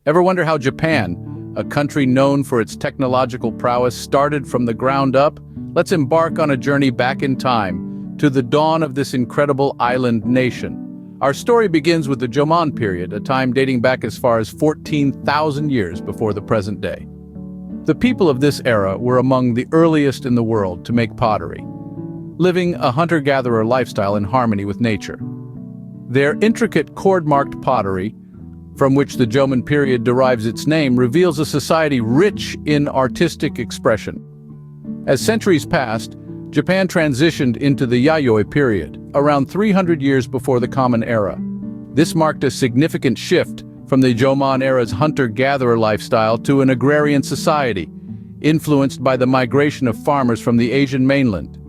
Ever wonder how Japan, a country known for its technological prowess, started from the ground up? Let's embark on a journey back in time to the dawn of this incredible island nation. Our story begins with the Jomon period, a time dating back as far as 14,000 years before the present day. The people of this era were among the earliest in the world to make pottery, living a hunter-gatherer lifestyle in harmony with nature. Their intricate cord-marked pottery, from which the Jomon period derives its name, reveals a society rich in artistic expression. As centuries passed, Japan transitioned into the Yayoi period, around 300 years before the Common Era. This marked a significant shift from the Jomon era's hunter-gatherer lifestyle to an agrarian society, influenced by the migration of farmers from the Asian mainland.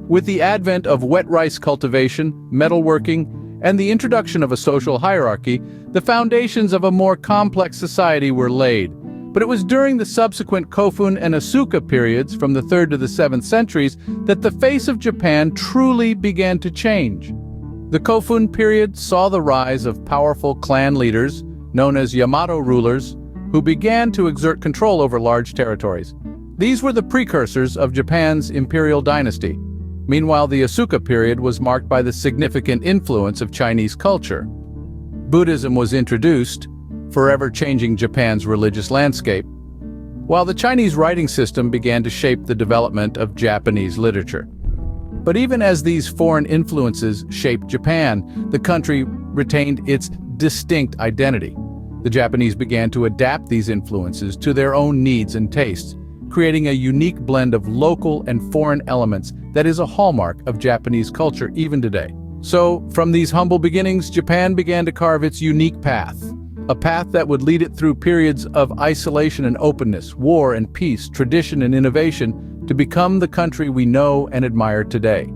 With the advent of wet rice cultivation, metalworking, and the introduction of a social hierarchy, the foundations of a more complex society were laid. But it was during the subsequent Kofun and Asuka periods, from the 3rd to the 7th centuries, that the face of Japan truly began to change. The Kofun period saw the rise of powerful clan leaders, known as Yamato rulers, who began to exert control over large territories. These were the precursors of Japan's imperial dynasty. Meanwhile, the Asuka period was marked by the significant influence of Chinese culture. Buddhism was introduced, forever changing Japan's religious landscape, while the Chinese writing system began to shape the development of Japanese literature. But even as these foreign influences shaped Japan, the country retained its distinct identity. The Japanese began to adapt these influences to their own needs and tastes, creating a unique blend of local and foreign elements that is a hallmark of Japanese culture even today. So, from these humble beginnings, Japan began to carve its unique path. A path that would lead it through periods of isolation and openness, war and peace, tradition and innovation, to become the country we know and admire today.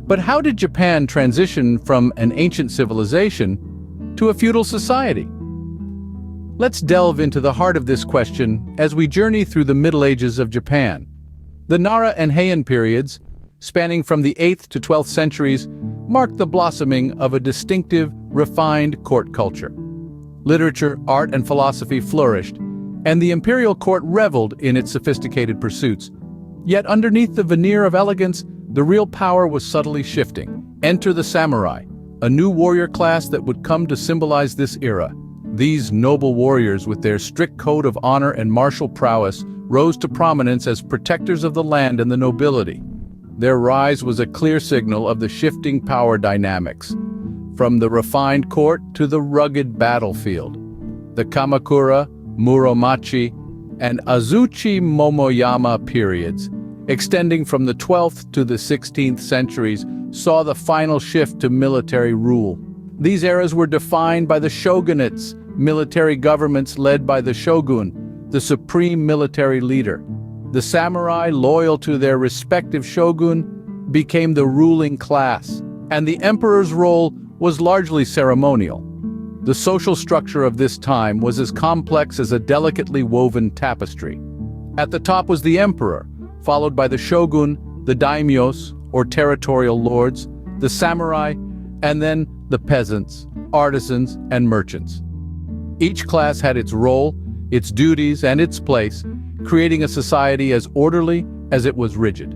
But how did Japan transition from an ancient civilization to a feudal society? Let's delve into the heart of this question as we journey through the Middle Ages of Japan. The Nara and Heian periods, spanning from the 8th to 12th centuries, marked the blossoming of a distinctive, refined court culture. Literature, art, and philosophy flourished, and the imperial court reveled in its sophisticated pursuits. Yet underneath the veneer of elegance, the real power was subtly shifting. Enter the samurai, a new warrior class that would come to symbolize this era. These noble warriors, with their strict code of honor and martial prowess, rose to prominence as protectors of the land and the nobility. Their rise was a clear signal of the shifting power dynamics, from the refined court to the rugged battlefield. The Kamakura, Muromachi, and Azuchi Momoyama periods, extending from the 12th to the 16th centuries, saw the final shift to military rule. These eras were defined by the shogunates, military governments led by the shogun, the supreme military leader. The samurai, loyal to their respective shogun, became the ruling class, and the emperor's role was largely ceremonial. The social structure of this time was as complex as a delicately woven tapestry. At the top was the emperor, followed by the shogun, the daimyos, or territorial lords, the samurai, and then the peasants, artisans, and merchants. Each class had its role, its duties, and its place, creating a society as orderly as it was rigid.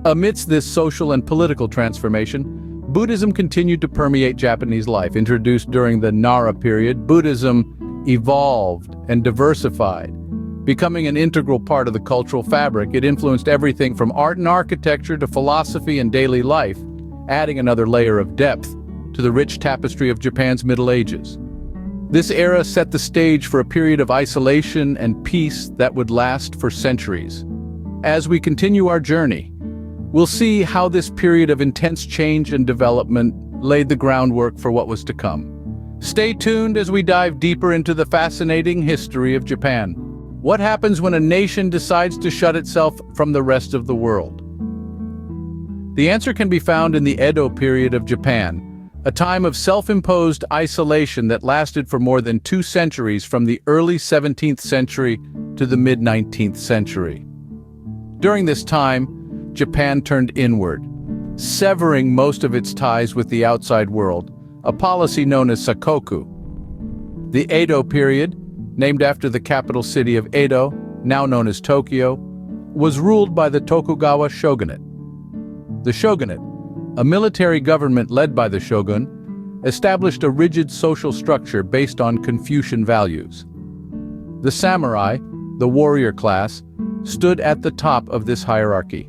Amidst this social and political transformation, Buddhism continued to permeate Japanese life. Introduced during the Nara period, Buddhism evolved and diversified, becoming an integral part of the cultural fabric. It influenced everything from art and architecture to philosophy and daily life, adding another layer of depth to the rich tapestry of Japan's Middle Ages. This era set the stage for a period of isolation and peace that would last for centuries. As we continue our journey, we'll see how this period of intense change and development laid the groundwork for what was to come. Stay tuned as we dive deeper into the fascinating history of Japan. What happens when a nation decides to shut itself from the rest of the world? The answer can be found in the Edo period of Japan, a time of self-imposed isolation that lasted for more than 2 centuries, from the early 17th century to the mid-19th century. During this time, Japan turned inward, severing most of its ties with the outside world, a policy known as sakoku. The Edo period, named after the capital city of Edo, now known as Tokyo, was ruled by the Tokugawa shogunate. The shogunate, a military government led by the shogun, established a rigid social structure based on Confucian values. The samurai, the warrior class, stood at the top of this hierarchy.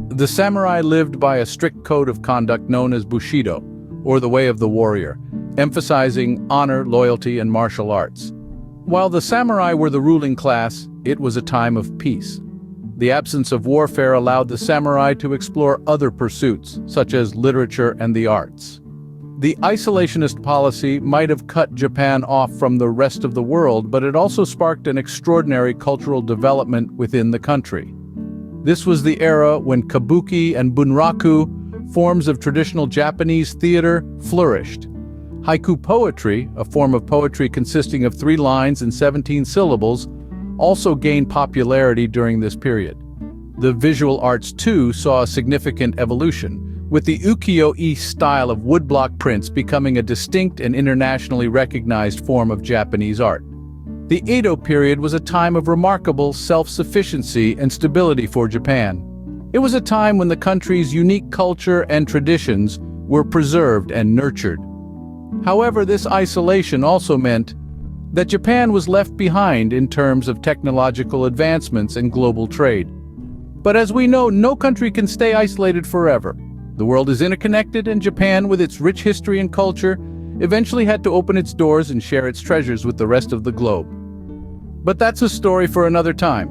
The samurai lived by a strict code of conduct known as Bushido, or the way of the warrior, emphasizing honor, loyalty, and martial arts. While the samurai were the ruling class, it was a time of peace. The absence of warfare allowed the samurai to explore other pursuits, such as literature and the arts. The isolationist policy might have cut Japan off from the rest of the world, but it also sparked an extraordinary cultural development within the country. This was the era when kabuki and bunraku, forms of traditional Japanese theater, flourished. Haiku poetry, a form of poetry consisting of 3 lines and 17 syllables, also gained popularity during this period. The visual arts, too, saw a significant evolution, with the ukiyo-e style of woodblock prints becoming a distinct and internationally recognized form of Japanese art. The Edo period was a time of remarkable self-sufficiency and stability for Japan. It was a time when the country's unique culture and traditions were preserved and nurtured. However, this isolation also meant that Japan was left behind in terms of technological advancements and global trade. But as we know, no country can stay isolated forever. The world is interconnected, and Japan, with its rich history and culture, eventually had to open its doors and share its treasures with the rest of the globe. But that's a story for another time.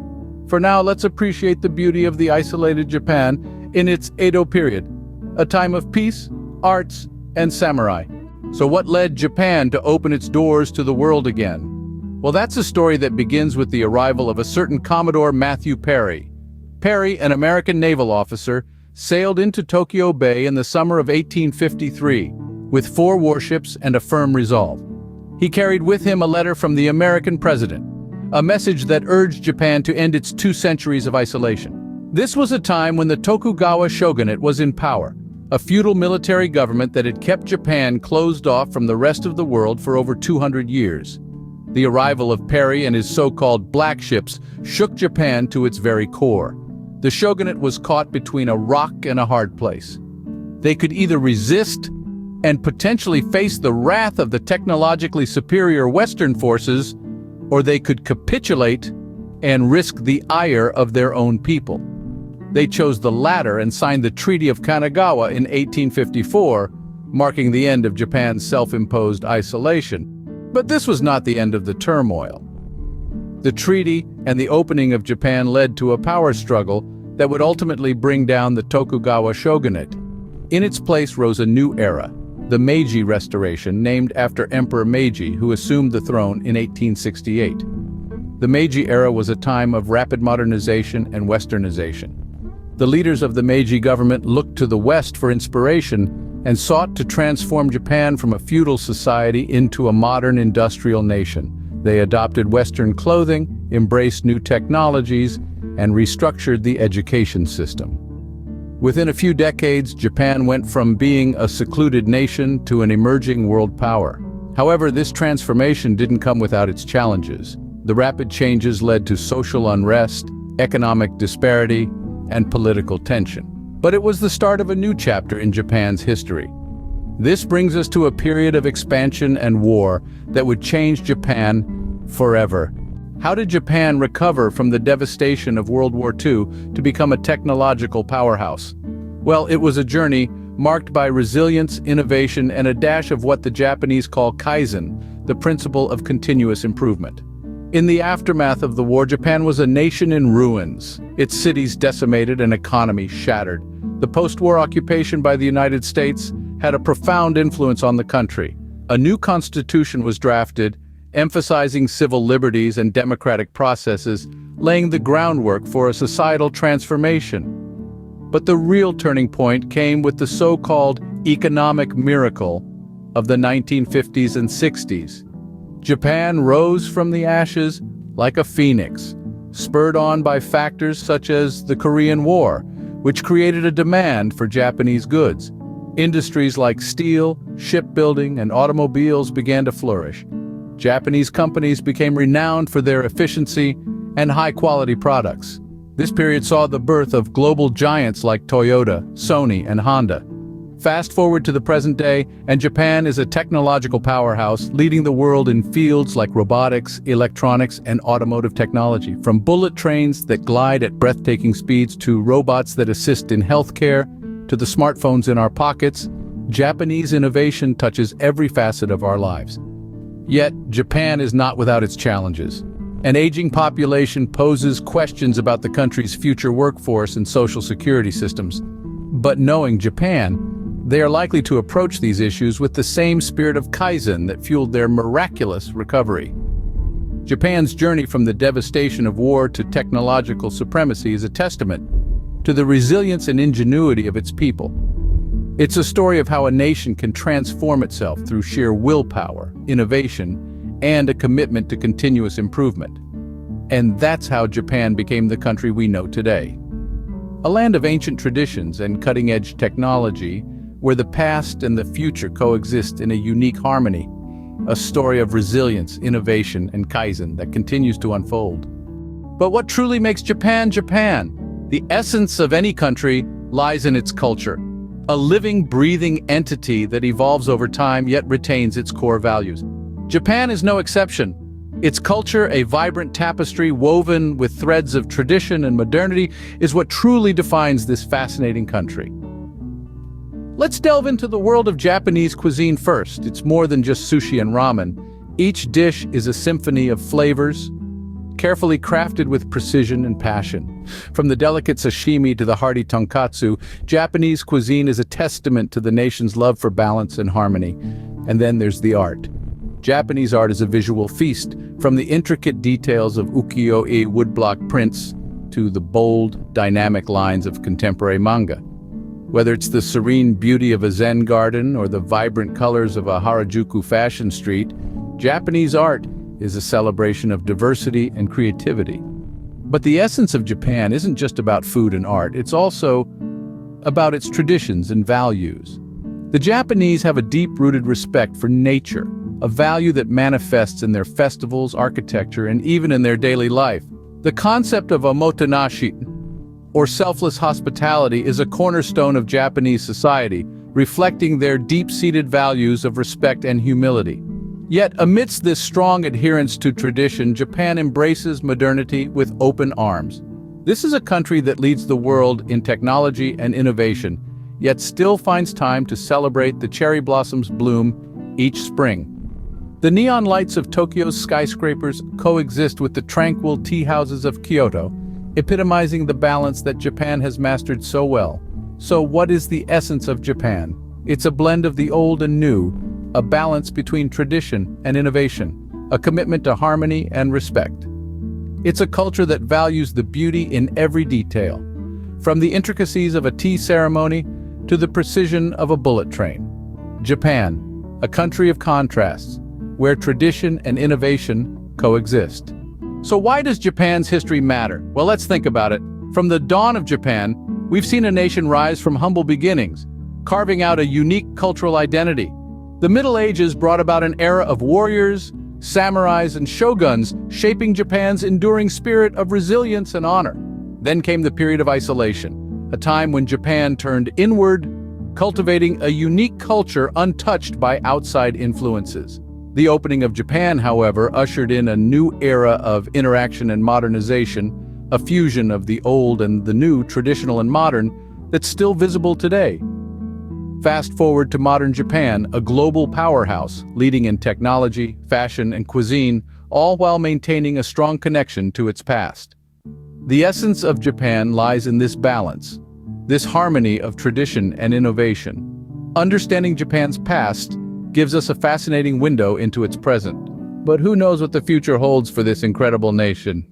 For now, let's appreciate the beauty of the isolated Japan in its Edo period, a time of peace, arts, and samurai. So what led Japan to open its doors to the world again? Well, that's a story that begins with the arrival of a certain Commodore Matthew Perry. Perry, an American naval officer, sailed into Tokyo Bay in the summer of 1853, with 4 warships and a firm resolve. He carried with him a letter from the American president, a message that urged Japan to end its 2 centuries of isolation. This was a time when the Tokugawa shogunate was in power, a feudal military government that had kept Japan closed off from the rest of the world for over 200 years. The arrival of Perry and his so-called black ships shook Japan to its very core. The shogunate was caught between a rock and a hard place. They could either resist and potentially face the wrath of the technologically superior Western forces, or they could capitulate and risk the ire of their own people. They chose the latter and signed the Treaty of Kanagawa in 1854, marking the end of Japan's self-imposed isolation. But this was not the end of the turmoil. The treaty and the opening of Japan led to a power struggle that would ultimately bring down the Tokugawa shogunate. In its place rose a new era, the Meiji Restoration, named after Emperor Meiji, who assumed the throne in 1868. The Meiji era was a time of rapid modernization and westernization. The leaders of the Meiji government looked to the West for inspiration and sought to transform Japan from a feudal society into a modern industrial nation. They adopted Western clothing, embraced new technologies, and restructured the education system. Within a few decades, Japan went from being a secluded nation to an emerging world power. However, this transformation didn't come without its challenges. The rapid changes led to social unrest, economic disparity, and political tension. But it was the start of a new chapter in Japan's history. This brings us to a period of expansion and war that would change Japan forever. How did Japan recover from the devastation of World War II to become a technological powerhouse? Well, it was a journey marked by resilience, innovation, and a dash of what the Japanese call kaizen, the principle of continuous improvement. In the aftermath of the war, Japan was a nation in ruins, its cities decimated and economy shattered. The post-war occupation by the United States had a profound influence on the country. A new constitution was drafted, emphasizing civil liberties and democratic processes, laying the groundwork for a societal transformation. But the real turning point came with the so-called economic miracle of the 1950s and 60s. Japan rose from the ashes like a phoenix, spurred on by factors such as the Korean War, which created a demand for Japanese goods. Industries like steel, shipbuilding, and automobiles began to flourish. Japanese companies became renowned for their efficiency and high-quality products. This period saw the birth of global giants like Toyota, Sony, and Honda. Fast forward to the present day, and Japan is a technological powerhouse, leading the world in fields like robotics, electronics, and automotive technology. From bullet trains that glide at breathtaking speeds to robots that assist in healthcare, to the smartphones in our pockets, Japanese innovation touches every facet of our lives. Yet, Japan is not without its challenges. An aging population poses questions about the country's future workforce and social security systems. But knowing Japan, they are likely to approach these issues with the same spirit of Kaizen that fueled their miraculous recovery. Japan's journey from the devastation of war to technological supremacy is a testament to the resilience and ingenuity of its people. It's a story of how a nation can transform itself through sheer willpower, innovation, and a commitment to continuous improvement. And that's how Japan became the country we know today. A land of ancient traditions and cutting-edge technology, where the past and the future coexist in a unique harmony. A story of resilience, innovation, and Kaizen that continues to unfold. But what truly makes Japan, Japan? The essence of any country lies in its culture. A living, breathing entity that evolves over time yet retains its core values. Japan is no exception. Its culture, a vibrant tapestry woven with threads of tradition and modernity, is what truly defines this fascinating country. Let's delve into the world of Japanese cuisine first. It's more than just sushi and ramen. Each dish is a symphony of flavors, carefully crafted with precision and passion. From the delicate sashimi to the hearty tonkatsu, Japanese cuisine is a testament to the nation's love for balance and harmony. And then there's the art. Japanese art is a visual feast, from the intricate details of ukiyo-e woodblock prints to the bold, dynamic lines of contemporary manga. Whether it's the serene beauty of a Zen garden or the vibrant colors of a Harajuku fashion street, Japanese art is a celebration of diversity and creativity. But the essence of Japan isn't just about food and art, it's also about its traditions and values. The Japanese have a deep-rooted respect for nature, a value that manifests in their festivals, architecture, and even in their daily life. The concept of omotenashi, or selfless hospitality, is a cornerstone of Japanese society, reflecting their deep-seated values of respect and humility. Yet, amidst this strong adherence to tradition, Japan embraces modernity with open arms. This is a country that leads the world in technology and innovation, yet still finds time to celebrate the cherry blossoms bloom each spring. The neon lights of Tokyo's skyscrapers coexist with the tranquil tea houses of Kyoto, epitomizing the balance that Japan has mastered so well. So what is the essence of Japan? It's a blend of the old and new, a balance between tradition and innovation, a commitment to harmony and respect. It's a culture that values the beauty in every detail, from the intricacies of a tea ceremony to the precision of a bullet train. Japan, a country of contrasts, where tradition and innovation coexist. So why does Japan's history matter? Well, let's think about it. From the dawn of Japan, we've seen a nation rise from humble beginnings, carving out a unique cultural identity. The Middle Ages brought about an era of warriors, samurais, and shoguns, shaping Japan's enduring spirit of resilience and honor. Then came the period of isolation, a time when Japan turned inward, cultivating a unique culture untouched by outside influences. The opening of Japan, however, ushered in a new era of interaction and modernization, a fusion of the old and the new, traditional and modern, that's still visible today. Fast forward to modern Japan, a global powerhouse, leading in technology, fashion, and cuisine, all while maintaining a strong connection to its past. The essence of Japan lies in this balance, this harmony of tradition and innovation. Understanding Japan's past gives us a fascinating window into its present. But who knows what the future holds for this incredible nation?